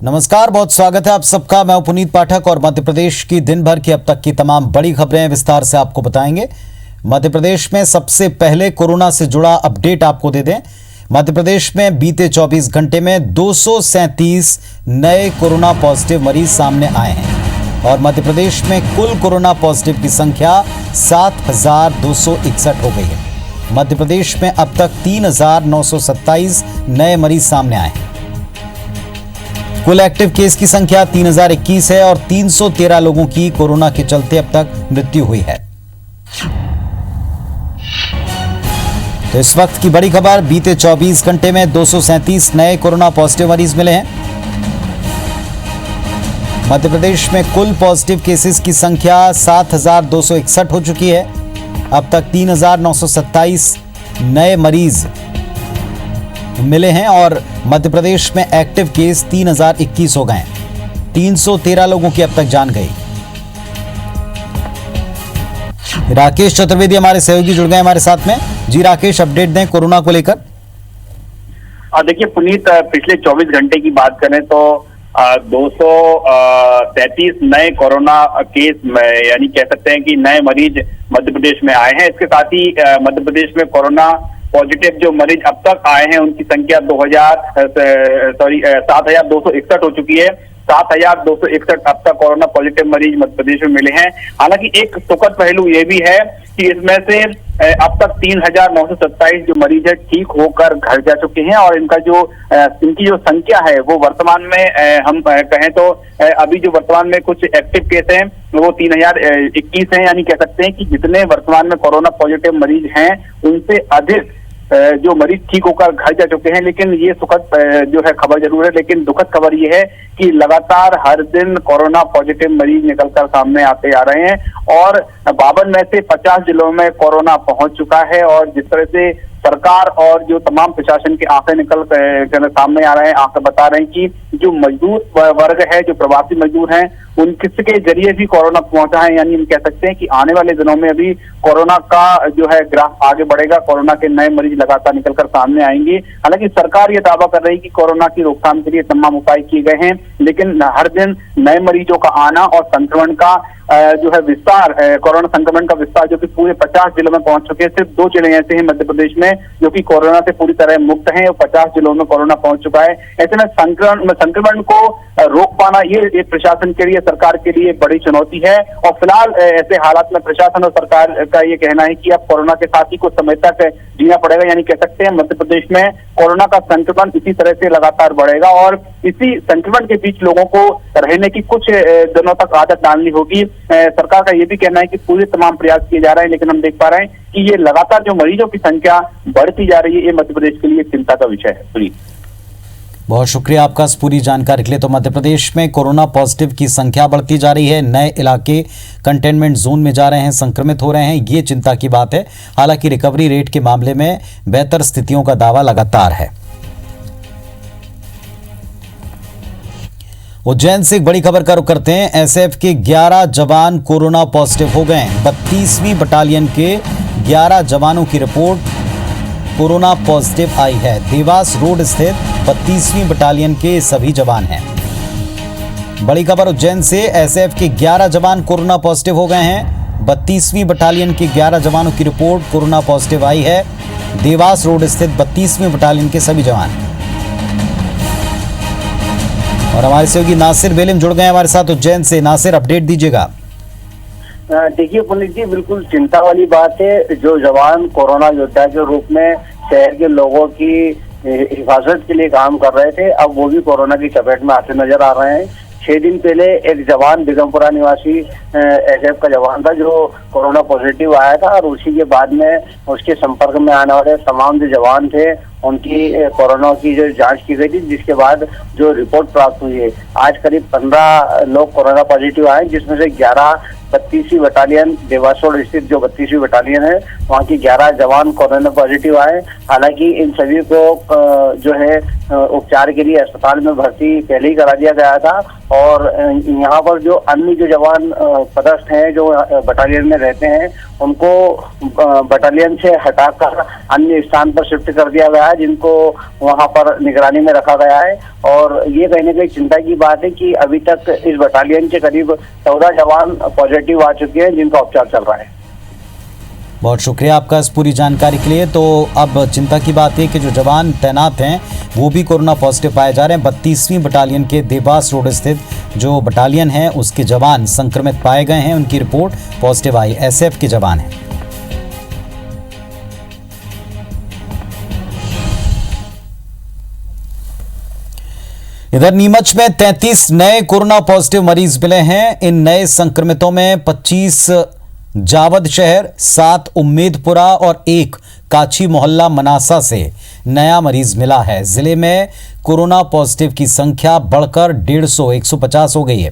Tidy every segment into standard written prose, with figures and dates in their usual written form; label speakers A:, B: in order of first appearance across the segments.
A: नमस्कार, बहुत स्वागत है आप सबका। मैं पुनीत पाठक और मध्य प्रदेश की दिन भर की अब तक की तमाम बड़ी खबरें विस्तार से आपको बताएंगे। मध्य प्रदेश में सबसे पहले कोरोना से जुड़ा अपडेट आपको दे दें। मध्य प्रदेश में बीते 24 घंटे में 237 नए कोरोना पॉजिटिव मरीज सामने आए हैं और मध्य प्रदेश में कुल कोरोना पॉजिटिव की संख्या 7,261 हो गई है। मध्य प्रदेश में अब तक 3,927 नए मरीज सामने आए हैं। कुल एक्टिव केस की संख्या 3,021 है और 313 लोगों की कोरोना के चलते अब तक मृत्यु हुई है। तो इस वक्त की बड़ी खबर, बीते 24 घंटे में 237 नए कोरोना पॉजिटिव मरीज मिले हैं। मध्य प्रदेश में कुल पॉजिटिव केसेस की संख्या 7,261 हो चुकी है। अब तक 3,927 नए मरीज मिले हैं और मध्य प्रदेश में एक्टिव केस 3,021 हो गए। 313 लोगों की अब तक जान गई। राकेश चतुर्वेदी हमारे सहयोगी जुड़ गए हमारे साथ में। जी राकेश, अपडेट दें कोरोना को लेकर।
B: देखिए पुनीत, पिछले 24 घंटे की बात करें तो 233 नए कोरोना केस यानी कह सकते हैं कि नए मरीज मध्य प्रदेश में आए हैं। इसके साथ ही मध्य प्रदेश में कोरोना पॉजिटिव जो मरीज अब तक आए हैं उनकी संख्या 7,261 हो चुकी है। 7,261 अब तक कोरोना पॉजिटिव मरीज मध्य प्रदेश में मिले हैं। हालांकि एक सुखद पहलू ये भी है कि इसमें से अब तक 3,927 जो मरीज है ठीक होकर घर जा चुके हैं और इनकी जो संख्या है वो वर्तमान में हम कहें तो अभी जो वर्तमान में कुछ एक्टिव केस हैं वो 3,021 हैं। यानी कह सकते हैं कि जितने वर्तमान में कोरोना पॉजिटिव मरीज हैं उनसे अधिक जो मरीज ठीक होकर घर जा चुके हैं। लेकिन ये सुखद जो है खबर जरूर है, लेकिन दुखद खबर ये है कि लगातार हर दिन कोरोना पॉजिटिव मरीज निकलकर सामने आते आ रहे हैं और 52 में से 50 जिलों में कोरोना पहुंच चुका है। और जिस तरह से सरकार और जो तमाम प्रशासन के आंकड़े निकल सामने आ रहे हैं, आंकड़े बता रहे हैं कि जो मजदूर वर्ग है, जो प्रवासी मजदूर हैं, उनके जरिए भी कोरोना पहुंचा है। यानी हम कह सकते हैं कि आने वाले दिनों में अभी कोरोना का जो है ग्राफ आगे बढ़ेगा। कोरोना के नए मरीज लगातार निकलकर सामने आएंगे। हालांकि सरकार ये दावा कर रही है कि कोरोना की रोकथाम के लिए तमाम उपाय किए गए हैं, लेकिन हर दिन नए मरीजों का आना और संक्रमण का जो है विस्तार, कोरोना संक्रमण का विस्तार जो कि पूरे 50 जिलों में पहुंच चुके हैं। सिर्फ 2 जिले ऐसे हैं मध्य प्रदेश में जो कि कोरोना से पूरी तरह मुक्त हैं और 50 जिलों में कोरोना पहुंच चुका है। ऐसे में संक्रमण को रोक पाना ये प्रशासन के लिए, सरकार के लिए बड़ी चुनौती है। और फिलहाल ऐसे हालात में प्रशासन और सरकार का ये कहना है कि अब कोरोना के साथ ही कुछ समय तक जीना पड़ेगा। यानी कह सकते हैं मध्य प्रदेश में कोरोना का संक्रमण इसी तरह से लगातार बढ़ेगा और इसी संक्रमण के बीच लोगों को रहने की कुछ दिनों तक आदत डालनी होगी। सरकार का ये भी कहना है कि पूरे तमाम प्रयास किए जा रहे हैं, लेकिन हम देख पा रहे हैं कि ये लगातार जो मरीजों की संख्या बढ़ती जा रही है, ये मध्य प्रदेश के लिए चिंता का विषय है।
A: बहुत शुक्रिया आपका इस पूरी जानकारी के लिए। तो मध्य प्रदेश में कोरोना पॉजिटिव की संख्या बढ़ती जा रही है, नए इलाके कंटेनमेंट जोन में जा रहे हैं, संक्रमित हो रहे हैं, ये चिंता की बात है। हालांकि रिकवरी रेट के मामले में बेहतर स्थितियों का दावा लगातार है। उज्जैन से एक बड़ी खबर का रुख करते हैं। एसएफ के 11 जवान कोरोना पॉजिटिव हो गए। 32वीं बटालियन के 11 जवानों की रिपोर्ट कोरोना पॉजिटिव आई है। देवास रोड स्थित 32वीं बटालियन के सभी जवान हैं। बड़ी खबर उज्जैन से, एसएफ के 11 जवान कोरोना पॉजिटिव हो गए हैं। 32वीं बटालियन के 11 जवानों की रिपोर्ट कोरोना पॉजिटिव आई है। देवास रोड स्थित 32वीं बटालियन के सभी जवान। और हमारे सहयोगी नासिर बेलिम जुड़ गए हमारे साथ उज्जैन से। नासिर, अपडेट दीजिएगा।
C: देखिए पुनीत जी, बिल्कुल चिंता वाली बात है। जो जवान कोरोना योद्धा के रूप में शहर के लोगों की हिफाजत के लिए काम कर रहे थे, अब वो भी कोरोना की चपेट में आते नजर आ रहे हैं। 6 दिन पहले एक जवान बेगमपुरा निवासी एसएफ का जवान था जो कोरोना पॉजिटिव आया था और उसी के बाद में उसके संपर्क में आने वाले तमाम जो जवान थे उनकी कोरोना की जो जांच की गई थी, जिसके बाद जो रिपोर्ट प्राप्त हुई है, आज करीब 15 लोग कोरोना पॉजिटिव आए, जिसमें से 11 32वीं बटालियन देवास रोड स्थित जो 32वीं बटालियन है वहाँ की 11 जवान कोरोना पॉजिटिव आए। हालांकि इन सभी को जो है उपचार के लिए अस्पताल में भर्ती पहले ही करा दिया गया था और यहाँ पर जो अन्य जो जवान पदस्थ हैं जो बटालियन में रहते हैं उनको बटालियन से हटाकर अन्य स्थान पर शिफ्ट कर दिया गया है, जिनको वहां पर निगरानी में रखा गया है। और ये कहने की चिंता की बात है कि अभी तक इस बटालियन के करीब 14 जवान पॉजिटिव आ चुके हैं जिनका उपचार चल रहा है।
A: बहुत शुक्रिया आपका इस पूरी जानकारी के लिए। तो अब चिंता की बात है कि जो जवान तैनात हैं वो भी कोरोना पॉजिटिव पाए जा रहे हैं। 32वीं बटालियन के देवास रोड स्थित जो बटालियन है उसके जवान संक्रमित पाए गए हैं, उनकी रिपोर्ट पॉजिटिव आई। एसएफ के जवान हैं। इधर नीमच में 33 नए कोरोना पॉजिटिव मरीज मिले हैं। इन नए संक्रमितों में 25 जावद शहर, 7 उम्मेदपुरा और 1 काछी मोहल्ला मनासा से नया मरीज मिला है। जिले में कोरोना पॉजिटिव की संख्या बढ़कर 150 हो गई है।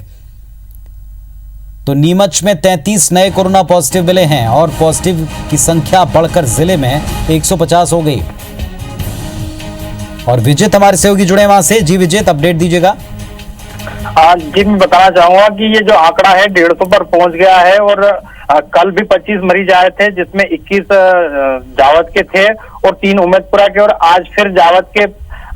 A: तो नीमच में 33 नए कोरोना पॉजिटिव मिले हैं और पॉजिटिव की संख्या बढ़कर जिले में 150 हो गई। और विजित हमारे सहयोगी जुड़े वहां से। जी विजित, अपडेट दीजिएगा।
B: जी मैं बताना चाहूंगा कि ये जो आंकड़ा है 150 पर पहुंच गया है और कल भी 25 मरीज आए थे जिसमें 21 जावद के थे और 3 उम्मेदपुरा के, और आज फिर जावद के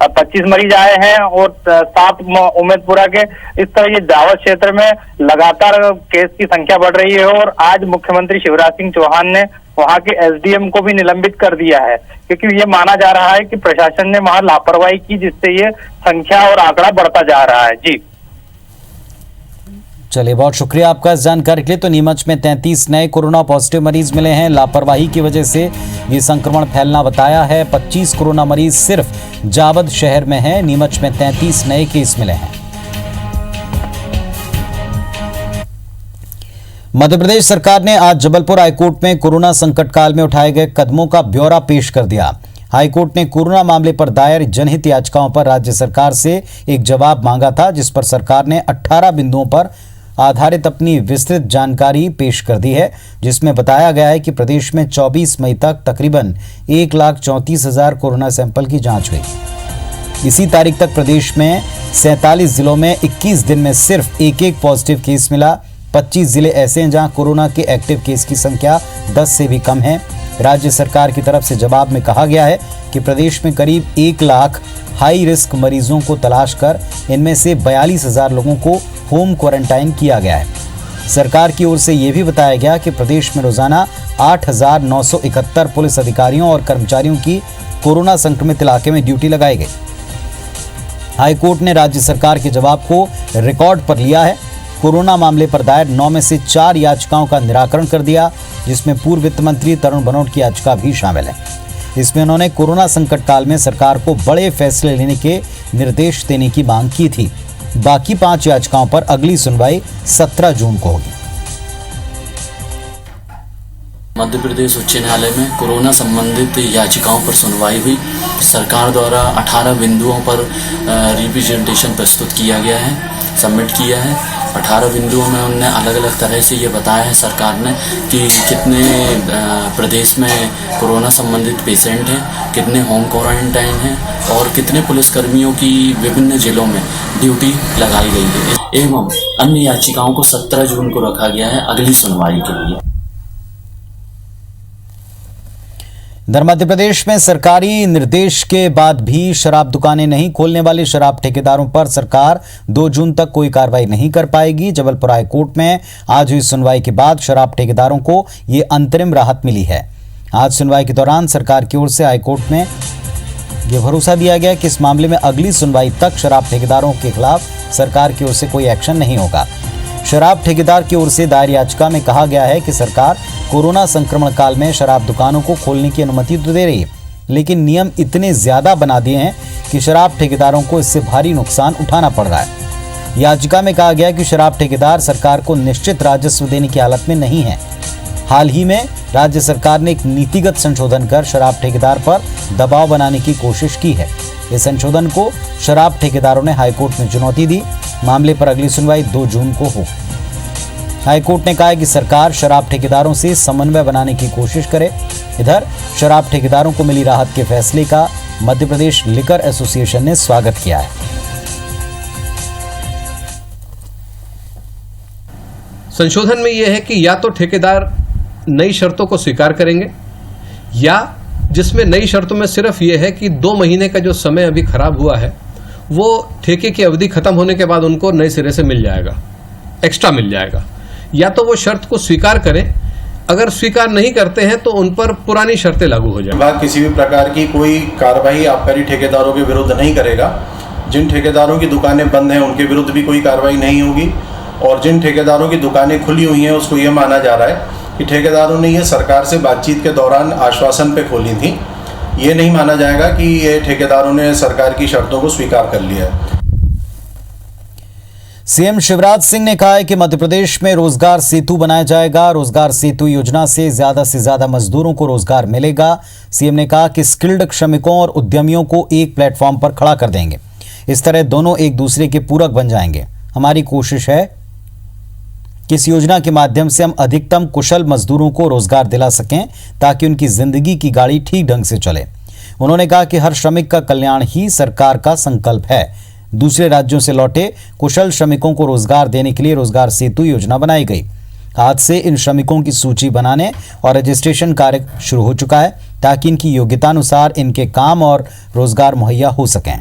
B: 25 मरीज आए हैं और 7 उम्मेदपुरा के। इस तरह ये जावद क्षेत्र में लगातार केस की संख्या बढ़ रही है और आज मुख्यमंत्री शिवराज सिंह चौहान ने वहां के एसडीएम को भी निलंबित कर दिया है, क्योंकि ये माना जा रहा है कि प्रशासन ने वहां लापरवाही की जिससे ये संख्या और आंकड़ा बढ़ता जा रहा है। जी
A: चलिए, बहुत शुक्रिया आपका इस जानकारी के लिए। तो नीमच में 33 नए कोरोना पॉजिटिव मरीज मिले हैं। लापरवाही की वजह से ये संक्रमण फैलना बताया है। 25 कोरोना मरीज सिर्फ जावद शहर में हैं। नीमच में 33 नए केस मिले हैं। मध्य प्रदेश सरकार ने आज जबलपुर हाईकोर्ट में कोरोना संकट काल में उठाए गए कदमों का ब्यौरा पेश कर दिया। हाईकोर्ट ने कोरोना मामले पर दायर जनहित याचिकाओं पर राज्य सरकार से एक जवाब मांगा था, जिस पर सरकार ने 18 बिंदुओं पर आधारित अपनी विस्तृत जानकारी पेश कर दी है, जिसमें बताया गया है कि प्रदेश में 24 मई तक तकरीबन 1,34,000 कोरोना सैंपल की जांच हुई। इसी तारीख तक प्रदेश में 47 जिलों में 21 दिन में सिर्फ एक पॉजिटिव केस मिला। 25 जिले ऐसे हैं जहां कोरोना के एक्टिव केस की संख्या 10 से भी कम है। राज्य सरकार की तरफ से जवाब में कहा गया है कि प्रदेश में करीब 1 लाख हाई रिस्क मरीजों को तलाश कर इनमें से 42,000 लोगों को होम क्वारंटाइन किया गया है। सरकार की ओर से यह भी बताया गया कि प्रदेश में रोजाना 8,971 पुलिस अधिकारियों और कर्मचारियों की कोरोना संक्रमित इलाके में ड्यूटी लगाई गई। हाईकोर्ट ने राज्य सरकार के जवाब को रिकॉर्ड पर लिया है। कोरोना मामले पर दायर 9 में से 4 याचिकाओं का निराकरण कर दिया, जिसमें पूर्व वित्त मंत्री तरुण भनोट की याचिका भी शामिल है। इसमें उन्होंने कोरोना संकट काल में सरकार को बड़े फैसले लेने के निर्देश देने की मांग की थी। बाकी 5 याचिकाओं पर अगली सुनवाई 17 जून को होगी।
D: मध्य प्रदेश उच्च न्यायालय में कोरोना संबंधित याचिकाओं पर सुनवाई हुई। सरकार द्वारा 18 बिंदुओं पर रिप्रेजेंटेशन प्रस्तुत किया गया है, सबमिट किया है। 18 बिंदुओं में उनने अलग अलग तरह से ये बताया है सरकार ने कि कितने प्रदेश में कोरोना संबंधित पेशेंट हैं, कितने होम क्वारंटाइन हैं और कितने पुलिसकर्मियों की विभिन्न जिलों में ड्यूटी लगाई गई है। एवं अन्य याचिकाओं को 17 जून को रखा गया है अगली सुनवाई के लिए।
A: इधर मध्य प्रदेश में सरकारी निर्देश के बाद भी शराब दुकानें नहीं खोलने वाले शराब ठेकेदारों पर सरकार 2 जून तक कोई कार्रवाई नहीं कर पाएगी। जबलपुर हाईकोर्ट में आज हुई सुनवाई के बाद शराब ठेकेदारों को ये अंतरिम राहत मिली है। आज सुनवाई के दौरान सरकार की ओर से हाईकोर्ट में यह भरोसा दिया गया कि इस मामले में अगली सुनवाई तक शराब ठेकेदारों के खिलाफ सरकार की ओर से कोई एक्शन नहीं होगा। शराब ठेकेदार की ओर से दायर याचिका में कहा गया है कि सरकार कोरोना संक्रमण काल में शराब दुकानों को खोलने की अनुमति तो दे रही है, लेकिन नियम इतने ज्यादा बना दिए हैं कि शराब ठेकेदारों को इससे भारी नुकसान उठाना पड़ रहा है। याचिका में कहा गया कि शराब ठेकेदार सरकार को निश्चित राजस्व देने की हालत में नहीं है। हाल ही में राज्य सरकार ने एक नीतिगत संशोधन कर शराब ठेकेदार पर दबाव बनाने की कोशिश की है। इस संशोधन को शराब ठेकेदारों ने हाईकोर्ट में चुनौती दी। मामले पर अगली सुनवाई 2 जून को हो। हाईकोर्ट ने कहा है कि सरकार शराब ठेकेदारों से समन्वय बनाने की कोशिश करे। इधर शराब ठेकेदारों को मिली राहत के फैसले का मध्य प्रदेश लिकर एसोसिएशन ने स्वागत किया है।
E: संशोधन में यह है कि या तो ठेकेदार नई शर्तों को स्वीकार करेंगे, या जिसमें नई शर्तों में सिर्फ यह है कि 2 महीने का जो समय अभी खराब हुआ है वो ठेके की अवधि खत्म होने के बाद उनको नए सिरे से मिल जाएगा, एक्स्ट्रा मिल जाएगा। या तो वो शर्त को स्वीकार करें, अगर स्वीकार नहीं करते हैं तो उन पर पुरानी शर्तें लागू हो जाएंगी।
F: विभाग किसी भी प्रकार की कोई कार्रवाई आबकारी ठेकेदारों के विरुद्ध नहीं करेगा। जिन ठेकेदारों की दुकानें बंद हैं उनके विरुद्ध भी कोई कार्रवाई नहीं होगी, और जिन ठेकेदारों की दुकानें खुली हुई हैं उसको ये माना जा रहा है कि ठेकेदारों ने ये सरकार से बातचीत के दौरान आश्वासन पे खोली थी। ये नहीं माना जाएगा कि ये ठेकेदारों ने सरकार की शर्तों को स्वीकार कर लिया है।
A: सीएम शिवराज सिंह ने कहा है कि मध्य प्रदेश में रोजगार सेतु बनाया जाएगा। रोजगार सेतु योजना से ज्यादा मजदूरों को रोजगार मिलेगा। सीएम ने कहा कि स्किल्ड श्रमिकों और उद्यमियों को एक प्लेटफॉर्म पर खड़ा कर देंगे। इस तरह दोनों एक दूसरे के पूरक बन जाएंगे। हमारी कोशिश है कि इस योजना के माध्यम से हम अधिकतम कुशल मजदूरों को रोजगार दिला सकें ताकि उनकी जिंदगी की गाड़ी ठीक ढंग से चले। उन्होंने कहा कि हर श्रमिक का कल्याण ही सरकार का संकल्प है। दूसरे राज्यों से लौटे कुशल श्रमिकों को रोजगार देने के लिए रोजगार सेतु योजना बनाई गई। आज से इन श्रमिकों की सूची बनाने और रजिस्ट्रेशन कार्य शुरू हो चुका है ताकि इनकी योग्यतानुसार इनके काम और रोजगार मुहैया हो सकें।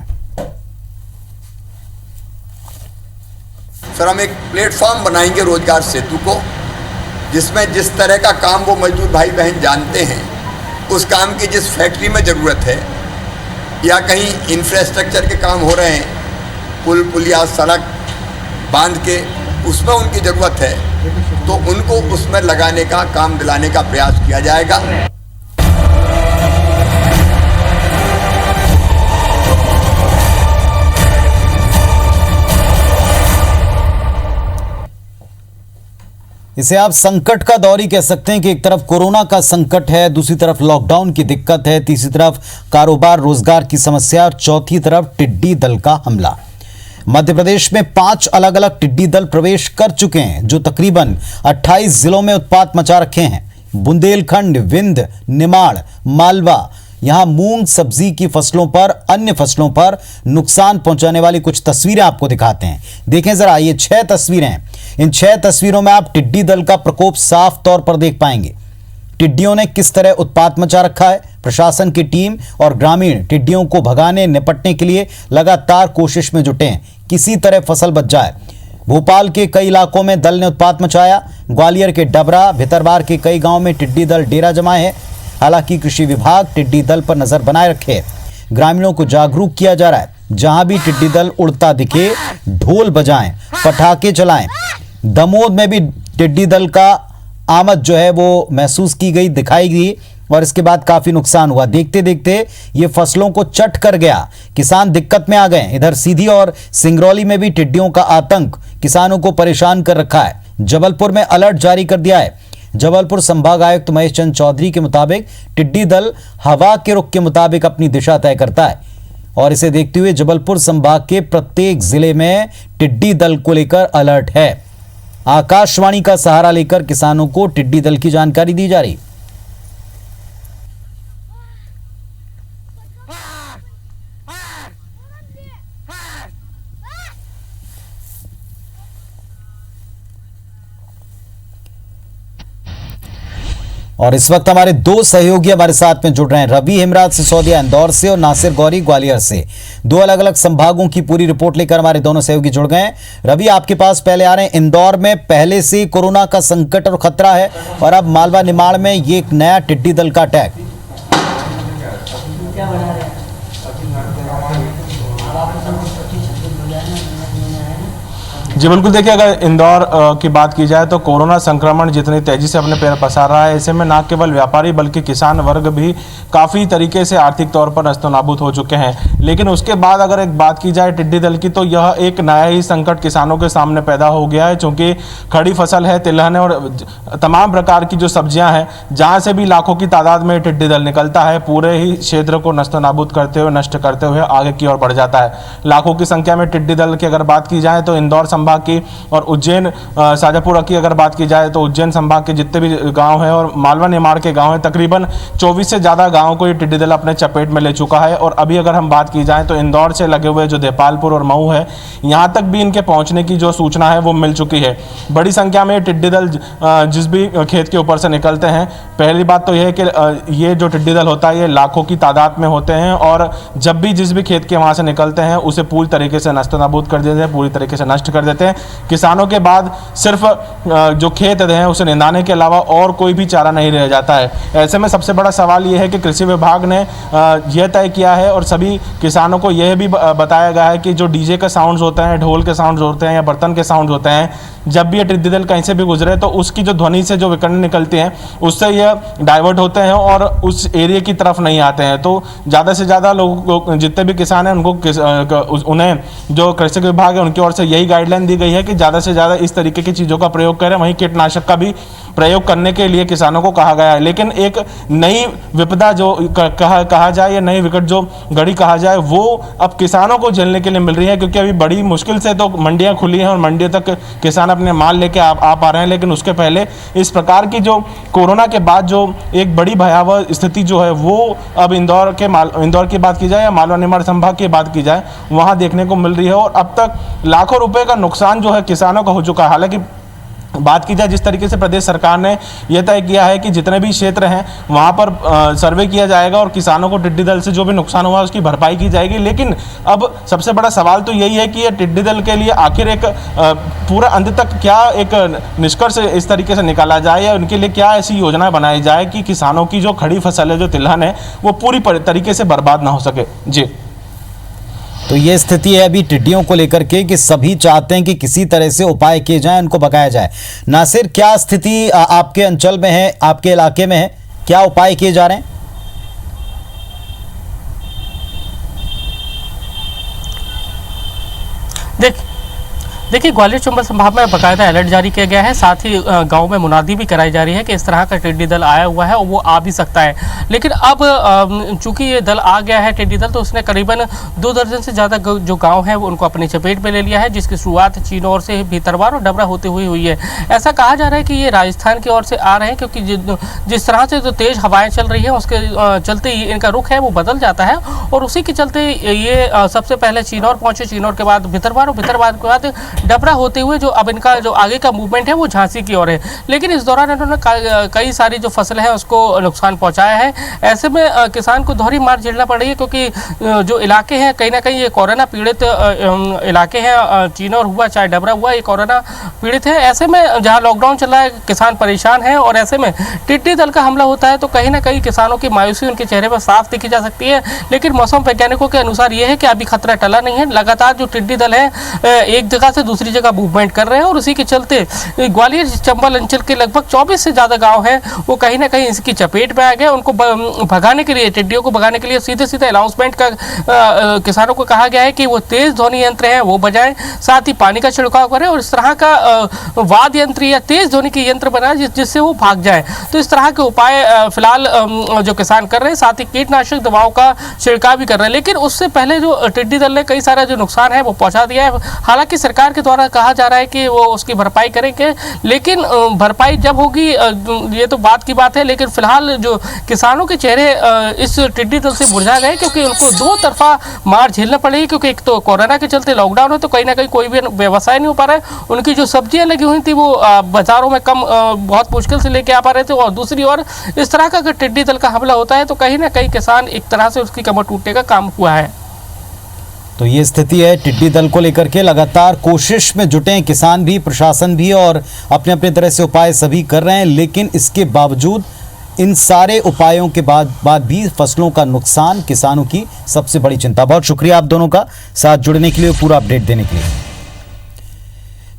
G: सर, हम एक प्लेटफॉर्म बनाएंगे रोजगार सेतु को, जिसमें जिस तरह का काम वो मजदूर भाई बहन जानते हैं, उस काम की जिस फैक्ट्री में ज़रूरत है या कहीं इंफ्रास्ट्रक्चर के काम हो रहे हैं, पुल पुलिया सड़क बांध के, उसमें उनकी ज़रूरत है तो उनको उसमें लगाने का, काम दिलाने का प्रयास किया जाएगा।
A: इसे आप संकट का दौर ही कह सकते हैं कि एक तरफ कोरोना का संकट है, दूसरी तरफ लॉकडाउन की दिक्कत है, तीसरी तरफ कारोबार रोजगार की समस्या और चौथी तरफ टिड्डी दल का हमला। मध्य प्रदेश में 5 अलग अलग टिड्डी दल प्रवेश कर चुके हैं जो तकरीबन 28 जिलों में उत्पात मचा रखे हैं। बुंदेलखंड, विंध्य, निमाड़, मालवा, यहां मूंग सब्जी की फसलों पर, अन्य फसलों पर नुकसान पहुंचाने वाली कुछ तस्वीरें आपको दिखाते हैं। देखें जरा, ये 6 तस्वीरें हैं। इन 6 तस्वीरों में आप टिड्डी दल का प्रकोप साफ तौर पर देख पाएंगे। टिड्डियों ने किस तरह उत्पात मचा रखा है। प्रशासन की टीम और ग्रामीण टिड्डियों को भगाने, निपटने के लिए लगातार कोशिश में जुटे हैं, किसी तरह फसल बच जाए। भोपाल के कई इलाकों में दल ने उत्पात मचाया। ग्वालियर के डबरा, भितरवार के कई गांवों में टिड्डी दल डेरा जमाए हैं। हालांकि कृषि विभाग टिड्डी दल पर नजर बनाए रखे है। ग्रामीणों को जागरूक किया जा रहा है। जहां भी टिड्डी दल उड़ता दिखे, ढोल बजाएं, पटाखे चलाएं। दमोह में भी टिड्डी दल का आमद जो है वो महसूस की गई, दिखाई गई, और इसके बाद काफी नुकसान हुआ। देखते देखते ये फसलों को चट कर गया, किसान दिक्कत में आ गए। इधर सीधी और सिंगरौली में भी टिड्डियों का आतंक किसानों को परेशान कर रखा है। जबलपुर में अलर्ट जारी कर दिया है। जबलपुर संभाग आयुक्त महेश चंद्र चौधरी के मुताबिक टिड्डी दल हवा के रुख के मुताबिक अपनी दिशा तय करता है, और इसे देखते हुए जबलपुर संभाग के प्रत्येक जिले में टिड्डी दल को लेकर अलर्ट है। आकाशवाणी का सहारा लेकर किसानों को टिड्डी दल की जानकारी दी जा रही। और इस वक्त हमारे 2 सहयोगी हमारे साथ में जुड़ रहे हैं। रवि हेमराज सिसोदिया इंदौर से और नासिर गौरी ग्वालियर से। 2 अलग अलग संभागों की पूरी रिपोर्ट लेकर हमारे दोनों सहयोगी जुड़ गए हैं। रवि, आपके पास पहले आ रहे हैं। इंदौर में पहले से कोरोना का संकट और खतरा है, और अब मालवा निमाड़ में ये एक नया टिड्डी दल का अटैक।
H: जी बिल्कुल, देखिए अगर इंदौर की बात की जाए तो कोरोना संक्रमण जितनी तेजी से अपने पैर पसार रहा है, ऐसे में न केवल व्यापारी बल्कि किसान वर्ग भी काफ़ी तरीके से आर्थिक तौर पर नस्तनाबूद हो चुके हैं। लेकिन उसके बाद अगर एक बात की जाए टिड्डी दल की, तो यह एक नया ही संकट किसानों के सामने पैदा हो गया है, क्योंकि खड़ी फसल है, तिलहन है और तमाम प्रकार की जो सब्जियाँ हैं, जहाँ से भी लाखों की तादाद में टिड्डी दल निकलता है, पूरे ही क्षेत्र को नस्तनाबूद करते हुए, नष्ट करते हुए आगे की ओर बढ़ जाता है। लाखों की संख्या में टिड्डी दल की अगर बात की जाए तो इंदौर संभाग की और उज्जैन शाजापुर की अगर बात की जाए तो उज्जैन संभाग के जितने भी गांव हैं और मालवा निमाड़ के गांव हैं, तकरीबन 24 से ज़्यादा गांवों को ये टिड्डी दल अपने चपेट में ले चुका है। और अभी अगर हम बात की जाए तो इंदौर से लगे हुए जो देपालपुर और मऊ है, यहाँ तक भी इनके पहुँचने की जो सूचना है वो मिल चुकी है। बड़ी संख्या में टिड्डी दल जिस भी खेत के ऊपर से निकलते हैं, पहली बात तो यह है कि ये जो टिड्डी दल होता है ये लाखों की तादाद में होते हैं और जब भी जिस भी खेत के वहाँ से निकलते हैं उसे पूरी तरीके से नस्तनाबूद कर देते हैं, पूरी तरीके से नष्ट कर देते हैं। किसानों के बाद सिर्फ जो खेत हैं उसे निंदाने के अलावा और कोई भी चारा नहीं रह जाता है। ऐसे में सबसे बड़ा सवाल ये है कि कृषि विभाग ने यह तय किया है और सभी किसानों को यह भी बताया गया है कि जो डीजे के साउंड्स होते हैं, ढोल के साउंड्स होते हैं या बर्तन के साउंड्स होते हैं, जब भी ये टिड्डी दल कहीं से भी गुजरे तो उसकी जो ध्वनि से जो विकर्ण निकलती हैं उससे ये डाइवर्ट होते हैं और उस एरिया की तरफ नहीं आते हैं। तो ज़्यादा से ज़्यादा लोग जितने भी किसान हैं उन्हें जो कृषि विभाग है उनकी ओर से यही गाइडलाइन दी गई है कि ज़्यादा से ज़्यादा इस तरीके की चीज़ों का प्रयोग करें। वहीं कीटनाशक का भी प्रयोग करने के लिए किसानों को कहा गया है। लेकिन एक नई विपदा जो कहा जाए या नई विकट जो घड़ी कहा जाए वो अब किसानों को झेलने के लिए मिल रही है, क्योंकि अभी बड़ी मुश्किल से तो मंडियां खुली हैं और मंडियों तक किसान अपने माल लेके आ पा रहे हैं। लेकिन उसके पहले इस प्रकार की जो कोरोना के बाद जो एक बड़ी भयावह स्थिति जो है वो अब इंदौर की बात की जाए या मालवा निमाड़ संभाग की बात की जाए वहाँ देखने को मिल रही है। और अब तक लाखों रुपए का नुकसान जो है किसानों का हो चुका है। हालांकि बात की जाए जिस तरीके से प्रदेश सरकार ने यह तय किया है कि जितने भी क्षेत्र हैं वहाँ पर सर्वे किया जाएगा और किसानों को टिड्डी दल से जो भी नुकसान हुआ उसकी भरपाई की जाएगी। लेकिन अब सबसे बड़ा सवाल तो यही है कि ये टिड्डी दल के लिए आखिर एक पूरा अंत तक क्या एक निष्कर्ष इस तरीके से निकाला जाए या उनके लिए क्या ऐसी योजना बनाई जाए कि किसानों की जो खड़ी फसल है, जो तिलहन है, वो पूरी तरीके से बर्बाद ना हो सके। जी,
A: तो ये स्थिति है अभी टिड्डियों को लेकर के कि सभी चाहते हैं कि किसी तरह से उपाय किए जाएं, उनको भगाया जाए। नासिर, क्या स्थिति आपके अंचल में है, आपके इलाके में है, क्या उपाय किए जा रहे हैं?
I: देखिए, ग्वालियर चंबल संभाग में बाकायदा अलर्ट जारी किया गया है। साथ ही गांव में मुनादी भी कराई जा रही है कि इस तरह का टिड्डी दल आया हुआ है और वो आ भी सकता है। लेकिन अब चूंकि ये दल आ गया है, टिड्डी दल, तो उसने करीबन 2 दर्जन से ज़्यादा जो गांव है वो उनको अपनी चपेट में ले लिया है, जिसकी शुरुआत चीनौर से भीतरवार और डबरा होते हुए हुई है। ऐसा कहा जा रहा है कि ये राजस्थान की ओर से आ रहे हैं, क्योंकि जिस तरह से जो तेज़ हवाएँ चल रही हैं उसके चलते इनका रुख है वो बदल जाता है और उसी के चलते ये सबसे पहले चीनौर पहुँचे, चीनौर के बाद भीतरवार और भीतरवार के बाद डबरा होते हुए जो अब इनका जो आगे का मूवमेंट है वो झांसी की ओर है। लेकिन इस दौरान इन्होंने कई सारी जो फसल है उसको नुकसान पहुंचाया है। ऐसे में किसान को दोहरी मार झेलना पड़ रही है, क्योंकि जो इलाके हैं कहीं ना कहीं ये कोरोना पीड़ित इलाके हैं। चीनौर हुआ चाहे डबरा हुआ, ये कोरोना पीड़ित है। ऐसे में जहाँ लॉकडाउन चल रहा है किसान परेशान है और ऐसे में टिड्डी दल का हमला होता है तो कहीं ना कहीं किसानों की मायूसी उनके चेहरे पर साफ देखी जा सकती है। लेकिन मौसम वैज्ञानिकों के अनुसार ये है कि अभी खतरा टला नहीं है। लगातार जो टिड्डी दल है एक जगह से दूसरी जगह मूवमेंट कर रहे हैं और उसी के चलते ग्वालियर चंबल अंचल के लगभग 24 से ज़्यादा गांव हैं वो कहीं ना कहीं इसकी चपेट में आ गए। उनको भगाने के लिए, टिड्डियों को भगाने के लिए सीधे सीधे अनाउंसमेंट का किसानों को कहा गया है कि वो तेज़ ध्वनि यंत्र हैं वो बजाएं, साथ ही पानी का छिड़काव करें और इस तरह का वाद्य यंत्र या तेज़ ध्वनि के यंत्र बनाएं जिससे वो भाग जाए। तो इस तरह के उपाय फिलहाल जो किसान कर रहे हैं, साथ ही कीटनाशक दवाओं का छिड़काव भी कर रहे हैं। लेकिन उससे पहले जो टिड्डी दल ने कई सारा जो नुकसान है वो पहुंचा दिया है। हालांकि सरकार के द्वारा कहा जा रहा है कि वो उसकी भरपाई करेंगे, लेकिन भरपाई जब होगी ये तो बात की बात है। लेकिन फिलहाल जो किसानों के चेहरे इस टिड्डी दल से मुरझा गए, क्योंकि उनको दो तरफा मार झेलना पड़ेगी। क्योंकि एक तो कोरोना के चलते लॉकडाउन है तो कहीं ना कहीं कोई भी व्यवसाय नहीं हो पा रहा है। उनकी जो सब्जियां लगी हुई थी वो बाजारों में कम बहुत मुश्किल से लेके आ पा रहे थे। और दूसरी ओर इस तरह का अगर टिड्डी दल का हमला होता है तो कहीं ना कहीं किसान एक तरह से उसकी कमर टूटने का काम हुआ है।
A: तो ये स्थिति है टिड्डी दल को लेकर के। लगातार कोशिश में जुटे हैं किसान भी, प्रशासन भी, और अपने अपने तरह से उपाय सभी कर रहे हैं। लेकिन इसके बावजूद, इन सारे उपायों के बाद भी फसलों का नुकसान किसानों की सबसे बड़ी चिंता। बहुत शुक्रिया आप दोनों का साथ जुड़ने के लिए, पूरा अपडेट देने के लिए।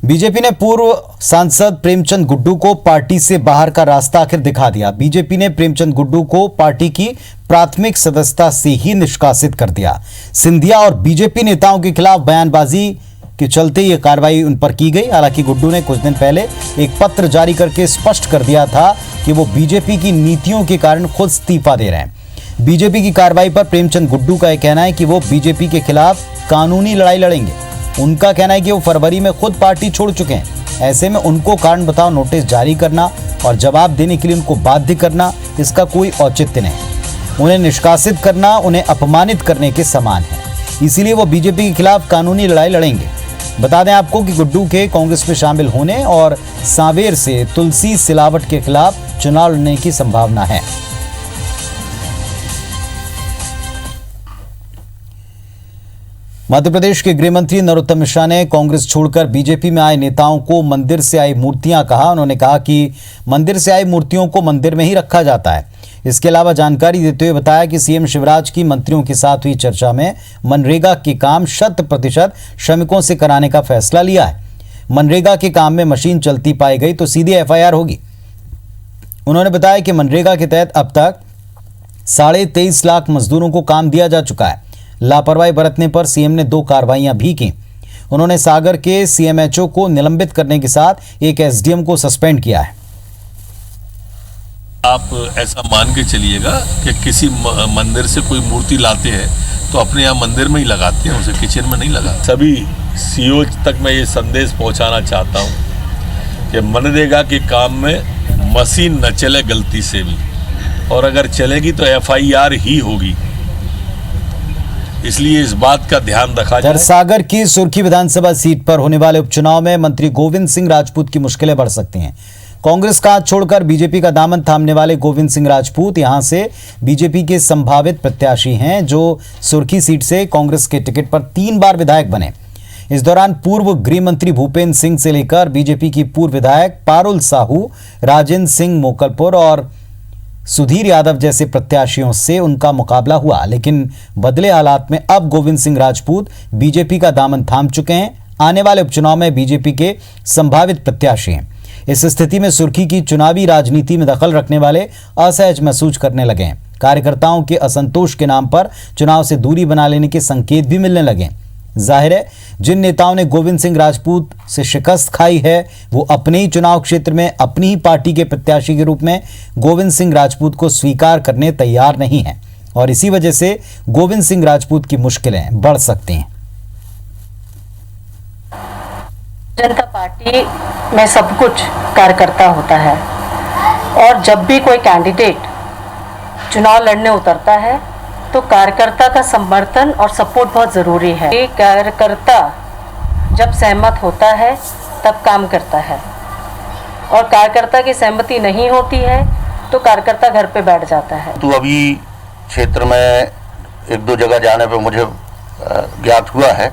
A: बीजेपी ने पूर्व सांसद प्रेमचंद गुड्डू को पार्टी से बाहर का रास्ता आखिर दिखा दिया। बीजेपी ने प्रेमचंद गुड्डू को पार्टी की प्राथमिक सदस्यता से ही निष्कासित कर दिया। सिंधिया और बीजेपी नेताओं के खिलाफ बयानबाजी के चलते यह कार्रवाई उन पर की गई। हालांकि गुड्डू ने कुछ दिन पहले एक पत्र जारी करके स्पष्ट कर दिया था कि वो बीजेपी की नीतियों के कारण खुद इस्तीफा दे रहे हैं। बीजेपी की कार्रवाई पर प्रेमचंद गुड्डू का यह कहना है कि वो बीजेपी के खिलाफ कानूनी लड़ाई लड़ेंगे। उनका कहना है कि वो फरवरी में खुद पार्टी छोड़ चुके हैं। ऐसे में उनको कारण बताओ नोटिस जारी करना और जवाब देने के लिए उनको बाध्य करना, इसका कोई औचित्य नहीं। उन्हें निष्कासित करना उन्हें अपमानित करने के समान है। इसीलिए वो बीजेपी के खिलाफ कानूनी लड़ाई लड़ेंगे। बता दें आपको कि गुड्डू के कांग्रेस में शामिल होने और सांवेर से तुलसी सिलावट के खिलाफ चुनाव लड़ने की संभावना है। मध्य प्रदेश के गृह मंत्री नरोत्तम मिश्रा ने कांग्रेस छोड़कर बीजेपी में आए नेताओं को मंदिर से आई मूर्तियां कहा। उन्होंने कहा कि मंदिर से आई मूर्तियों को मंदिर में ही रखा जाता है। इसके अलावा जानकारी देते हुए बताया कि सीएम शिवराज की मंत्रियों के साथ हुई चर्चा में मनरेगा के काम 100% श्रमिकों से कराने का फैसला लिया है। मनरेगा के काम में मशीन चलती पाई गई तो सीधे एफआईआर होगी। उन्होंने बताया कि मनरेगा के तहत अब तक 23.5 लाख मजदूरों को काम दिया जा चुका है। लापरवाही बरतने पर सीएम ने 2 कार्रवाइयां भी की। उन्होंने सागर के सीएमएचओ को निलंबित करने के साथ एक एसडीएम को सस्पेंड किया है।
J: आप ऐसा मान के चलिएगा कि किसी मंदिर से कोई मूर्ति लाते हैं तो अपने यहाँ मंदिर में ही लगाते हैं, उसे किचन में नहीं लगाते। सभी सीओ तक मैं ये संदेश पहुंचाना चाहता हूं कि मनरेगा के काम में मशीन न चले गलती से भी, और अगर चलेगी तो एफआईआर ही होगी, इसलिए इस बात का ध्यान रखा जाए।
A: सागर की सुर्खी विधानसभा सीट पर होने वाले उपचुनाव में मंत्री गोविंद सिंह राजपूत की मुश्किलें बढ़ सकती हैं। कांग्रेस का हाथ छोड़कर बीजेपी का दामन थामने वाले गोविंद सिंह राजपूत यहां से बीजेपी के संभावित प्रत्याशी हैं, जो सुर्खी सीट से कांग्रेस के टिकट पर 3 बार विधायक बने। इस दौरान पूर्व गृह मंत्री भूपेंद्र सिंह से लेकर बीजेपी की पूर्व विधायक पारुल साहू, राजेंद्र सिंह मोकलपुर और सुधीर यादव जैसे प्रत्याशियों से उनका मुकाबला हुआ, लेकिन बदले हालात में अब गोविंद सिंह राजपूत बीजेपी का दामन थाम चुके हैं। आने वाले उपचुनाव में बीजेपी के संभावित प्रत्याशी हैं। इस स्थिति में सुर्खी की चुनावी राजनीति में दखल रखने वाले असहज महसूस करने लगे हैं। कार्यकर्ताओं के असंतोष के नाम पर चुनाव से दूरी बना लेने के संकेत भी मिलने लगे। जाहिर है जिन नेताओं ने गोविंद सिंह राजपूत से शिकस्त खाई है वो अपने ही चुनाव क्षेत्र में अपनी ही पार्टी के प्रत्याशी के रूप में गोविंद सिंह राजपूत को स्वीकार करने तैयार नहीं है और इसी वजह से गोविंद सिंह राजपूत की मुश्किलें बढ़ सकती हैं।
K: जनता पार्टी में सब कुछ कार्यकर्ता होता है और जब भी कोई कैंडिडेट चुनाव लड़ने उतरता है तो कार्यकर्ता का समर्थन और सपोर्ट बहुत ज़रूरी है। एक कार्यकर्ता जब सहमत होता है तब काम करता है और कार्यकर्ता की सहमति नहीं होती है तो कार्यकर्ता घर पे बैठ जाता है।
L: तो अभी क्षेत्र में 1-2 जगह जाने पे मुझे ज्ञात हुआ है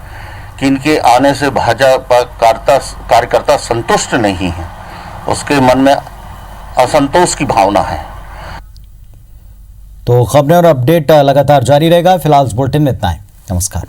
L: कि इनके आने से भाजपा कार्यकर्ता संतुष्ट नहीं है, उसके मन में असंतोष की भावना है।
A: तो खबरें और अपडेट लगातार जारी रहेगा। फिलहाल इस बुलेटिन में इतना ही। नमस्कार।